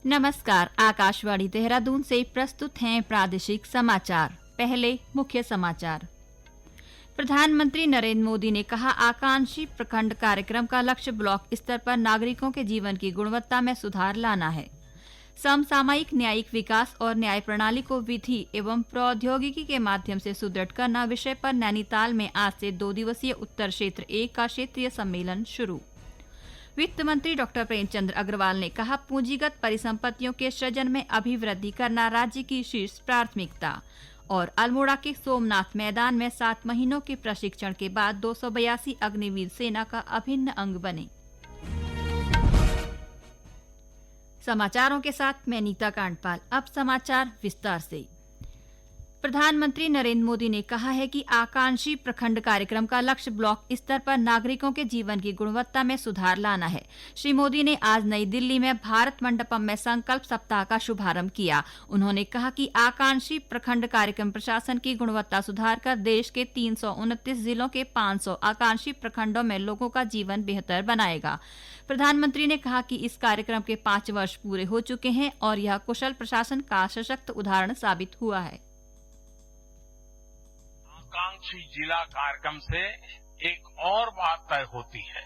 नमस्कार, आकाशवाणी देहरादून से प्रस्तुत हैं प्रादेशिक समाचार। पहले मुख्य समाचार। प्रधानमंत्री नरेंद्र मोदी ने कहा, आकांक्षी प्रखंड कार्यक्रम का लक्ष्य ब्लॉक स्तर पर नागरिकों के जीवन की गुणवत्ता में सुधार लाना है। समसामयिक न्यायिक विकास और न्याय प्रणाली को विधि एवं प्रौद्योगिकी के माध्यम से सुदृढ़ करना विषय पर नैनीताल में आज से 2 दिवसीय उत्तर क्षेत्र 1 का क्षेत्रीय सम्मेलन शुरू। वित्त मंत्री डॉक्टर प्रेमचंद अग्रवाल ने कहा, पूंजीगत परिसंपत्तियों के सृजन में अभिवृद्धि करना राज्य की शीर्ष प्राथमिकता। और अल्मोड़ा के सोमनाथ मैदान में 7 महीनों के प्रशिक्षण के बाद 282 अग्निवीर सेना का अभिन्न अंग बने। समाचारों के साथ मैं नीता कांडपाल। अब समाचार विस्तार से। प्रधानमंत्री नरेंद्र मोदी ने कहा है कि आकांक्षी प्रखंड कार्यक्रम का लक्ष्य ब्लॉक स्तर पर नागरिकों के जीवन की गुणवत्ता में सुधार लाना है। श्री मोदी ने आज नई दिल्ली में भारत मंडपम में संकल्प सप्ताह का शुभारंभ किया। उन्होंने कहा कि आकांक्षी प्रखंड कार्यक्रम प्रशासन की गुणवत्ता सुधार कर देश के 329 जिलों के 500 आकांक्षी प्रखंडों में लोगों का जीवन बेहतर बनाएगा। प्रधानमंत्री ने कहा कि इस कार्यक्रम के 5 वर्ष पूरे हो चुके हैं और यह कुशल प्रशासन का सशक्त उदाहरण साबित हुआ है। आकांक्षी जिला कार्यक्रम से एक और बात तय होती है।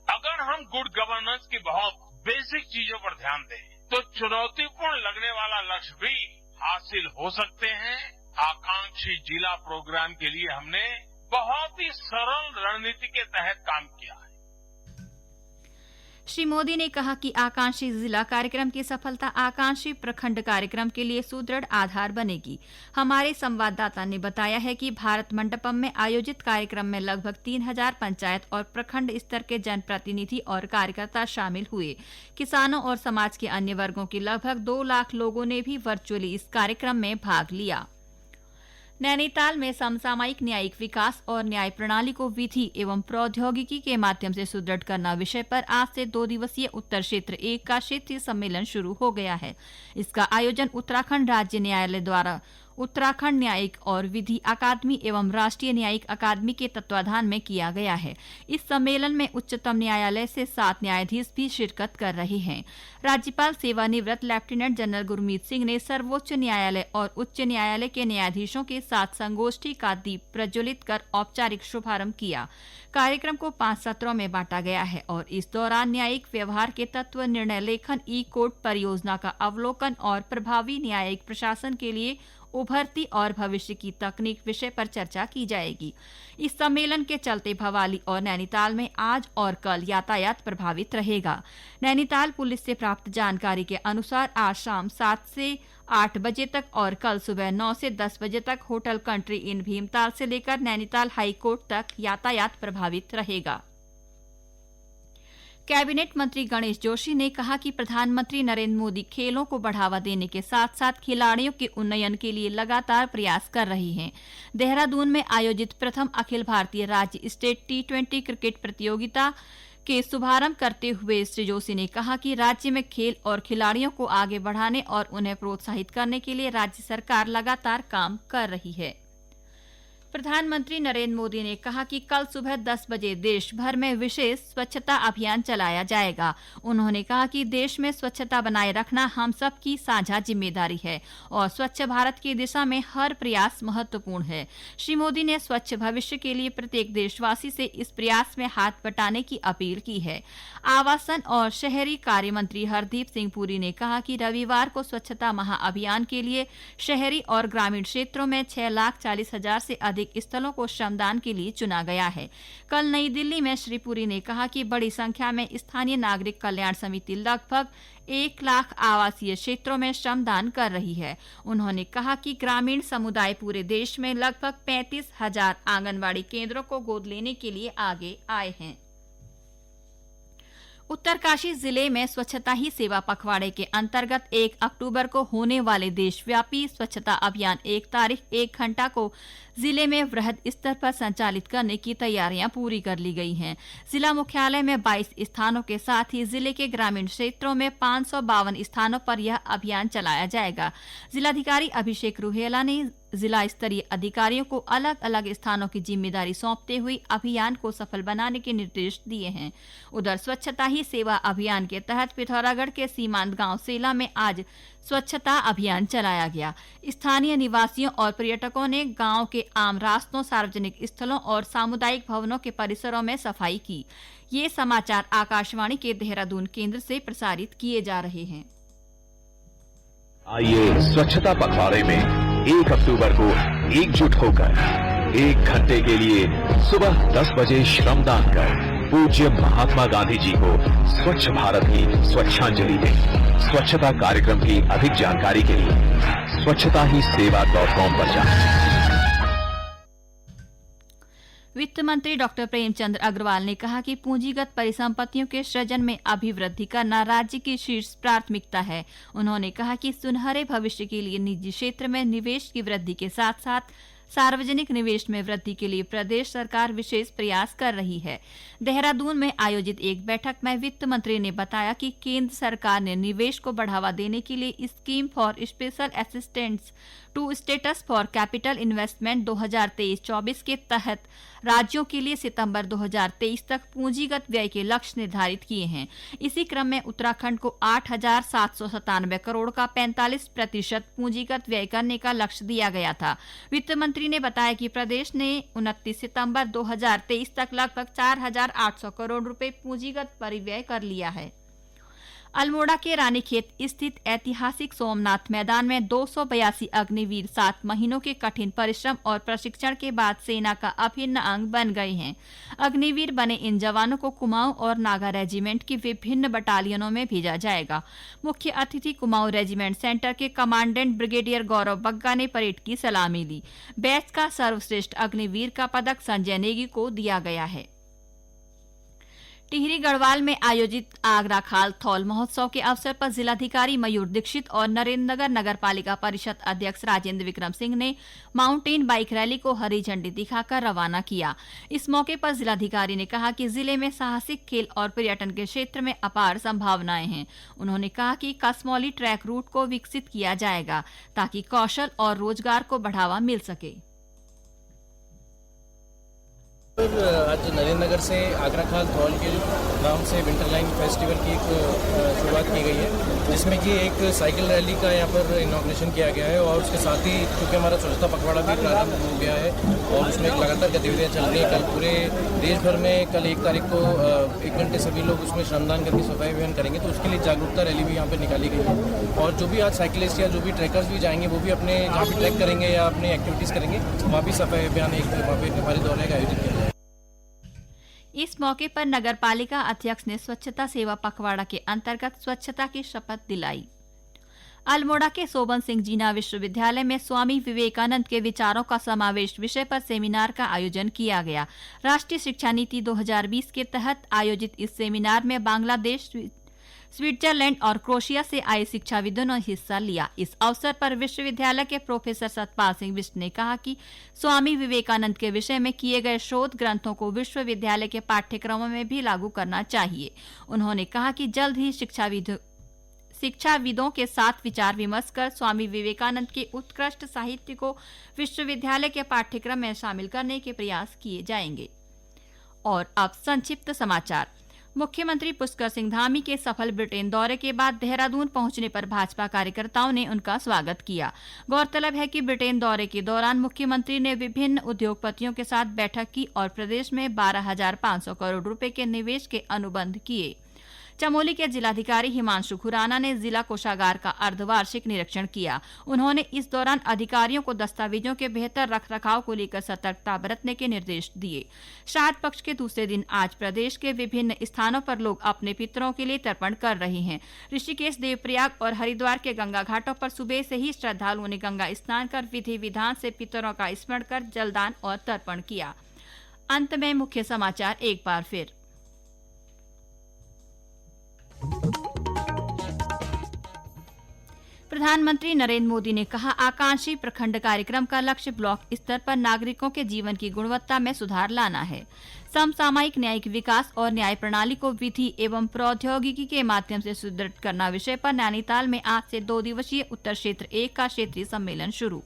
अगर हम गुड गवर्नेंस की बहुत बेसिक चीजों पर ध्यान दें तो चुनौतीपूर्ण लगने वाला लक्ष्य भी हासिल हो सकते हैं। आकांक्षी जिला प्रोग्राम के लिए हमने बहुत ही सरल रणनीति के तहत काम किया है। श्री मोदी ने कहा कि आकांक्षी जिला कार्यक्रम की सफलता आकांक्षी प्रखंड कार्यक्रम के लिए सुदृढ़ आधार बनेगी। हमारे संवाददाता ने बताया है कि भारत मंडपम में आयोजित कार्यक्रम में लगभग 3000 पंचायत और प्रखंड स्तर के जनप्रतिनिधि और कार्यकर्ता शामिल हुए। किसानों और समाज के अन्य वर्गों के लगभग 2 लाख लोगों ने भी वर्चुअली इस कार्यक्रम में भाग लिया। नैनीताल में समसामयिक न्यायिक विकास और न्याय प्रणाली को विधि एवं प्रौद्योगिकी के माध्यम से सुदृढ़ करना विषय पर आज से 2 दिवसीय उत्तर क्षेत्र 1 का क्षेत्रीय सम्मेलन शुरू हो गया है। इसका आयोजन उत्तराखंड राज्य न्यायालय द्वारा उत्तराखंड न्यायिक और विधि अकादमी एवं राष्ट्रीय न्यायिक अकादमी के तत्वाधान में किया गया है। इस सम्मेलन में उच्चतम न्यायालय से 7 न्यायाधीश भी शिरकत कर रहे हैं। राज्यपाल सेवानिवृत्त लेफ्टिनेंट जनरल गुरमीत सिंह ने सर्वोच्च न्यायालय और उच्च न्यायालय के न्यायाधीशों के साथ संगोष्ठी का दीप प्रज्वलित कर औपचारिक शुभारंभ किया। कार्यक्रम को 5 सत्रों में बांटा गया है और इस दौरान न्यायिक व्यवहार के तत्व, निर्णय लेखन, ई कोर्ट परियोजना का अवलोकन और प्रभावी न्यायिक प्रशासन के लिए उभरती और भविष्य की तकनीक विषय पर चर्चा की जाएगी। इस सम्मेलन के चलते भवाली और नैनीताल में आज और कल यातायात प्रभावित रहेगा। नैनीताल पुलिस से प्राप्त जानकारी के अनुसार आज शाम 7 से 8 बजे तक और कल सुबह 9 से 10 बजे तक होटल कंट्री इन भीमताल से लेकर नैनीताल हाई कोर्ट तक यातायात प्रभावित रहेगा। कैबिनेट मंत्री गणेश जोशी ने कहा कि प्रधानमंत्री नरेंद्र मोदी खेलों को बढ़ावा देने के साथ साथ खिलाड़ियों के उन्नयन के लिए लगातार प्रयास कर रही हैं। देहरादून में आयोजित प्रथम अखिल भारतीय राज्य स्टेट T20 क्रिकेट प्रतियोगिता के शुभारंभ करते हुए श्री जोशी ने कहा कि राज्य में खेल और खिलाड़ियों को आगे बढ़ाने और उन्हें प्रोत्साहित करने के लिए राज्य सरकार लगातार काम कर रही है। प्रधानमंत्री नरेंद्र मोदी ने कहा कि कल सुबह 10 बजे देश भर में विशेष स्वच्छता अभियान चलाया जाएगा। उन्होंने कहा कि देश में स्वच्छता बनाए रखना हम सब की साझा जिम्मेदारी है और स्वच्छ भारत की दिशा में हर प्रयास महत्वपूर्ण है। श्री मोदी ने स्वच्छ भविष्य के लिए प्रत्येक देशवासी से इस प्रयास में हाथ बटाने की अपील की है। आवासन और शहरी कार्य मंत्री हरदीप सिंह पुरी ने कहा कि रविवार को स्वच्छता महाअभियान के लिए शहरी और ग्रामीण क्षेत्रों में 6,40,000 से अधिक स्थलों को श्रमदान के लिए चुना गया है। कल नई दिल्ली में श्री पुरी ने कहा कि बड़ी संख्या में स्थानीय नागरिक कल्याण समिति लगभग 1 लाख आवासीय क्षेत्रों में श्रमदान कर रही है। उन्होंने कहा कि ग्रामीण समुदाय पूरे देश में लगभग 35,000 आंगनबाड़ी केंद्रों को गोद लेने के लिए आगे आए हैं। उत्तरकाशी जिले में स्वच्छता ही सेवा पखवाड़े के अंतर्गत 1 अक्टूबर को होने वाले देशव्यापी स्वच्छता अभियान 1 तारीख 1 घंटा को जिले में वृहद स्तर पर संचालित करने की तैयारियां पूरी कर ली गई हैं। जिला मुख्यालय में 22 स्थानों के साथ ही जिले के ग्रामीण क्षेत्रों में 552 स्थानों पर यह अभियान चलाया जाएगा। जिलाधिकारी अभिषेक रुहेला ने जिला स्तरीय अधिकारियों को अलग अलग स्थानों की जिम्मेदारी सौंपते हुए अभियान को सफल बनाने के निर्देश दिए हैं। उधर स्वच्छता ही सेवा अभियान के तहत पिथौरागढ़ के सीमांत गांव सेला में आज स्वच्छता अभियान चलाया गया। स्थानीय निवासियों और पर्यटकों ने गांव के आम रास्तों, सार्वजनिक स्थलों और सामुदायिक भवनों के परिसरों में सफाई की। ये समाचार आकाशवाणी के देहरादून केंद्र से प्रसारित किए जा रहे हैं। आइए स्वच्छता पखवाड़े में 1 अक्टूबर को एकजुट होकर 1 घंटे के लिए सुबह 10 बजे श्रमदान कर पूज्य महात्मा गांधी जी को स्वच्छ भारत की स्वच्छांजलि दें। स्वच्छता कार्यक्रम की अधिक जानकारी के लिए स्वच्छता ही सेवा.com पर जाएं। वित्त मंत्री डॉक्टर प्रेमचंद अग्रवाल ने कहा कि पूंजीगत परिसंपत्तियों के सृजन में अभिवृद्धि करना राज्य की शीर्ष प्राथमिकता है। उन्होंने कहा कि सुनहरे भविष्य के लिए निजी क्षेत्र में निवेश की वृद्धि के साथ साथ सार्वजनिक निवेश में वृद्धि के लिए प्रदेश सरकार विशेष प्रयास कर रही है। देहरादून में आयोजित एक बैठक में वित्त मंत्री ने बताया कि केंद्र सरकार ने निवेश को बढ़ावा देने के लिए scheme for special assistance to states for capital investment 2023-24 के तहत राज्यों के लिए सितंबर 2023 तक पूंजीगत व्यय के लक्ष्य निर्धारित किए हैं। इसी क्रम में उत्तराखंड को 8,797 करोड़ का 45% पूंजीगत व्यय करने का लक्ष्य दिया गया था। वित्त मंत्री ने बताया कि प्रदेश ने 29 सितंबर 2023 तक लगभग 4,800 करोड़ रुपए पूंजीगत परिव्यय कर लिया है। अल्मोड़ा के रानीखेत स्थित ऐतिहासिक सोमनाथ मैदान में 282 अग्निवीर 7 महीनों के कठिन परिश्रम और प्रशिक्षण के बाद सेना का अभिन्न अंग बन गए हैं। अग्निवीर बने इन जवानों को कुमाऊं और नागा रेजिमेंट की विभिन्न बटालियनों में भेजा जाएगा। मुख्य अतिथि कुमाऊं रेजिमेंट सेंटर के कमांडेंट ब्रिगेडियर गौरव बग्गा ने परेड की सलामी ली। बैच का सर्वश्रेष्ठ अग्निवीर का पदक संजय नेगी को दिया गया है। टिहरी गढ़वाल में आयोजित आगरा खाल थौल महोत्सव के अवसर पर जिलाधिकारी मयूर दीक्षित और नरेंद्रनगर नगर पालिका परिषद अध्यक्ष राजेंद्र विक्रम सिंह ने माउंटेन बाइक रैली को हरी झंडी दिखाकर रवाना किया। इस मौके पर जिलाधिकारी ने कहा कि जिले में साहसिक खेल और पर्यटन के क्षेत्र में अपार संभावनाएं हैं। उन्होंने कहा कि कसमौली ट्रैक रूट को विकसित किया जाएगा ताकि कौशल और रोजगार को बढ़ावा मिल सके। आज नरेंद्रनगर से आगरा खाल थौल के नाम से विंटरलाइन फेस्टिवल की एक शुरुआत की गई है, जिसमें कि एक साइकिल रैली का यहाँ पर इनॉग्रेशन किया गया है और उसके साथ ही चूँकि हमारा स्वच्छता पखवाड़ा भी प्रारंभ हो गया है और उसमें लगातार गतिविधियाँ चल रही हैं। कल पूरे देश भर में कल 1 तारीख को 1 घंटे सभी लोग उसमें श्रमदान करके सफाई अभियान करेंगे, तो उसके लिए जागरूकता रैली भी यहाँ पर निकाली गई है। और जो भी आज साइकिलिस्ट या जो भी ट्रैकर्स भी जाएंगे वो भी अपने जहाँ भी ट्रैक करेंगे या अपनी एक्टिविटीज़ करेंगे वहाँ भी सफाई अभियान एक वहाँ पर हमारे द्वारा आयोजित किया जाएगा। इस मौके पर नगर पालिका अध्यक्ष ने स्वच्छता सेवा पखवाड़ा के अंतर्गत स्वच्छता की शपथ दिलाई। अल्मोड़ा के सोबन सिंह जीना विश्वविद्यालय में स्वामी विवेकानंद के विचारों का समावेश विषय पर सेमिनार का आयोजन किया गया। राष्ट्रीय शिक्षा नीति 2020 के तहत आयोजित इस सेमिनार में बांग्लादेश, स्विट्जरलैंड और क्रोएशिया से आए शिक्षाविदों ने हिस्सा लिया। इस अवसर पर विश्वविद्यालय के प्रोफेसर सतपाल सिंह बिष्ट ने कहा कि स्वामी विवेकानंद के विषय में किए गए शोध ग्रंथों को विश्वविद्यालय के पाठ्यक्रमों में भी लागू करना चाहिए। उन्होंने कहा कि जल्द ही शिक्षाविदों के साथ विचार विमर्श कर स्वामी विवेकानंद के उत्कृष्ट साहित्य को विश्वविद्यालय के पाठ्यक्रम में शामिल करने के प्रयास किए जाएंगे। और अब संक्षिप्त समाचार। मुख्यमंत्री पुष्कर सिंह धामी के सफल ब्रिटेन दौरे के बाद देहरादून पहुंचने पर भाजपा कार्यकर्ताओं ने उनका स्वागत किया। गौरतलब है कि ब्रिटेन दौरे के दौरान मुख्यमंत्री ने विभिन्न उद्योगपतियों के साथ बैठक की और प्रदेश में 12,500 करोड़ रुपए के निवेश के अनुबंध किए। चमोली के जिलाधिकारी हिमांशु खुराना ने जिला कोषागार का अर्धवार्षिक निरीक्षण किया। उन्होंने इस दौरान अधिकारियों को दस्तावेजों के बेहतर रखरखाव को लेकर सतर्कता बरतने के निर्देश दिए। श्राद्ध पक्ष के दूसरे दिन आज प्रदेश के विभिन्न स्थानों पर लोग अपने पितरों के लिए तर्पण कर रहे हैं। ऋषिकेश, देवप्रयाग और हरिद्वार के गंगा घाटों पर सुबह से ही श्रद्धालुओं ने गंगा स्नान कर विधि विधान से पितरों का स्मरण कर जलदान और तर्पण किया। अंत में मुख्य समाचार एक बार फिर। प्रधानमंत्री नरेंद्र मोदी ने कहा, आकांक्षी प्रखंड कार्यक्रम का लक्ष्य ब्लॉक स्तर पर नागरिकों के जीवन की गुणवत्ता में सुधार लाना है। समसामयिक न्यायिक विकास और न्याय प्रणाली को विधि एवं प्रौद्योगिकी के माध्यम से सुदृढ़ करना विषय पर नैनीताल में आज से 2 दिवसीय उत्तर क्षेत्र 1 का क्षेत्रीय सम्मेलन शुरू।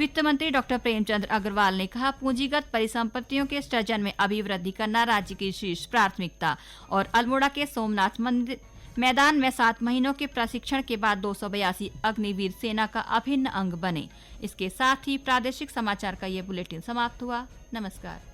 वित्त मंत्री डॉक्टर प्रेमचंद अग्रवाल ने कहा, पूंजीगत परिसंपत्तियों के सृजन में अभिवृद्धि करना राज्य की शीर्ष प्राथमिकता। और अल्मोड़ा के सोमनाथ मंदिर मैदान में 7 महीनों के प्रशिक्षण के बाद 282 अग्निवीर सेना का अभिन्न अंग बने। इसके साथ ही प्रादेशिक समाचार का ये बुलेटिन समाप्त हुआ। नमस्कार।